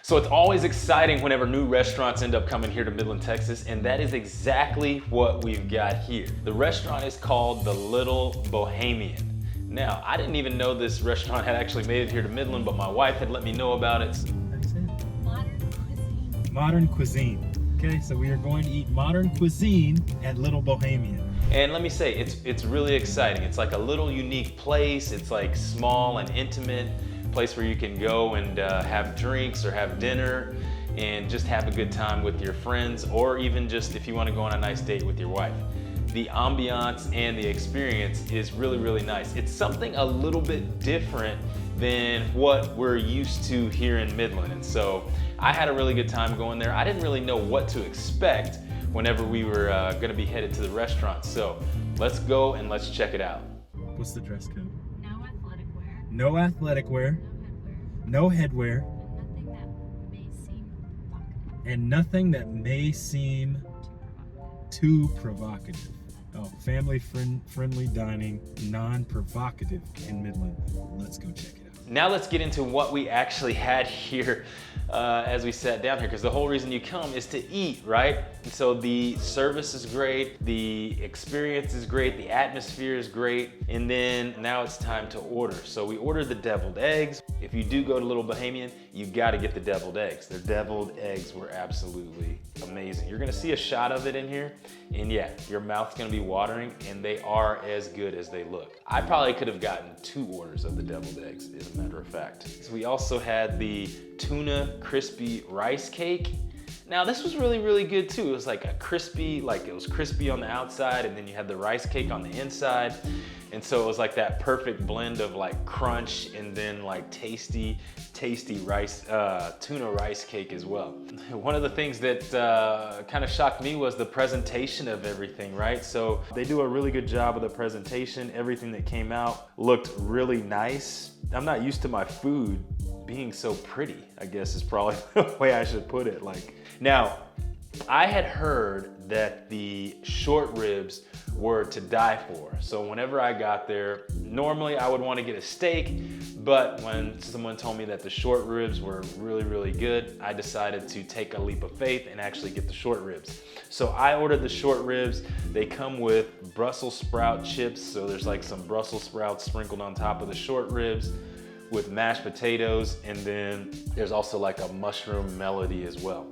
So it's always exciting whenever new restaurants end up coming here to Midland, Texas, and that is exactly what we've got here. The restaurant is called the Little Bohemian. Now, I didn't even know this restaurant had actually made it here to Midland, but my wife had let me know about it. Modern cuisine. Modern cuisine. Okay, so we are going to eat modern cuisine at Little Bohemian. And let me say, it's really exciting. It's like a little unique place. It's like small and intimate. Place where you can go and have drinks or have dinner and just have a good time with your friends, or even just if you want to go on a nice date with your wife. The ambiance and the experience is really, really nice. It's something a little bit different than what we're used to here in Midland. And so I had a really good time going there. I didn't really know what to expect whenever we were gonna be headed to the restaurant. So let's go and let's check it out. What's the dress code? No athletic wear. No athletic wear, No headwear. no headwear, Nothing that may seem and nothing that may seem too provocative. too provocative. Oh, family-friendly dining, non-provocative in Midland. Let's go check it out. Now let's get into what we actually had here as we sat down here, because the whole reason you come is to eat, right? And so the service is great, the experience is great, the atmosphere is great, and then now it's time to order. So we ordered the deviled eggs. If you do go to Little Bohemian, you gotta get the deviled eggs. Their deviled eggs were absolutely amazing. You're gonna see a shot of it in here, and yeah, your mouth's gonna be watering, and they are as good as they look. I probably could have gotten 2 orders of the deviled eggs, as a matter of fact. So we also had the tuna crispy rice cake. Now this was really, really good too. It was like a crispy, like it was crispy on the outside, and then you had the rice cake on the inside. And so it was like that perfect blend of like crunch and then like tasty rice, tuna rice cake as well. One of the things that kind of shocked me was the presentation of everything, right? So they do a really good job of the presentation. Everything that came out looked really nice. I'm not used to my food being so pretty, I guess is probably the way I should put it. Like, now, I had heard that the short ribs were to die for. So whenever I got there, normally I would want to get a steak, but when someone told me that the short ribs were really, really good, I decided to take a leap of faith and actually get the short ribs. So I ordered the short ribs. They come with Brussels sprout chips. So there's like some Brussels sprouts sprinkled on top of the short ribs with mashed potatoes, and then there's also like a mushroom melody as well.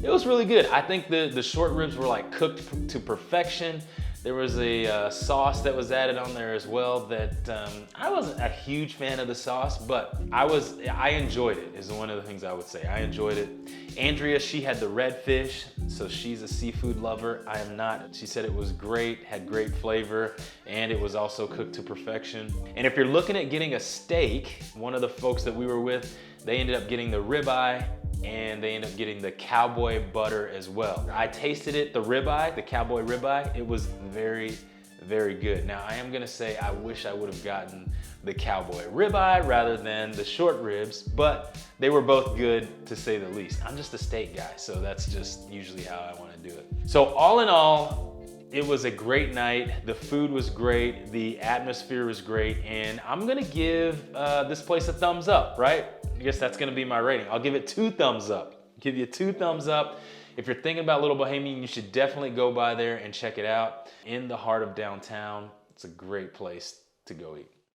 It was really good. I think the short ribs were like cooked to perfection. There was a sauce that was added on there as well that I wasn't a huge fan of the sauce, but I enjoyed it, is one of the things I would say. I enjoyed it. Andrea, she had the red fish, so she's a seafood lover. I am not. She said it was great, had great flavor, and it was also cooked to perfection. And if you're looking at getting a steak, one of the folks that we were with, they ended up getting the ribeye, and they ended up getting the cowboy butter as well. I tasted it, the ribeye, the cowboy ribeye. It was very, very good. Now I am gonna say I wish I would have gotten the cowboy ribeye rather than the short ribs, but they were both good to say the least. I'm just a steak guy, so that's just usually how I wanna do it. So all in all, it was a great night. The food was great, the atmosphere was great, and I'm gonna give this place a thumbs up, right? I guess that's gonna be my rating. I'll give it 2 thumbs up. Give you 2 thumbs up. If you're thinking about Little Bohemian, you should definitely go by there and check it out. In the heart of downtown, it's a great place to go eat.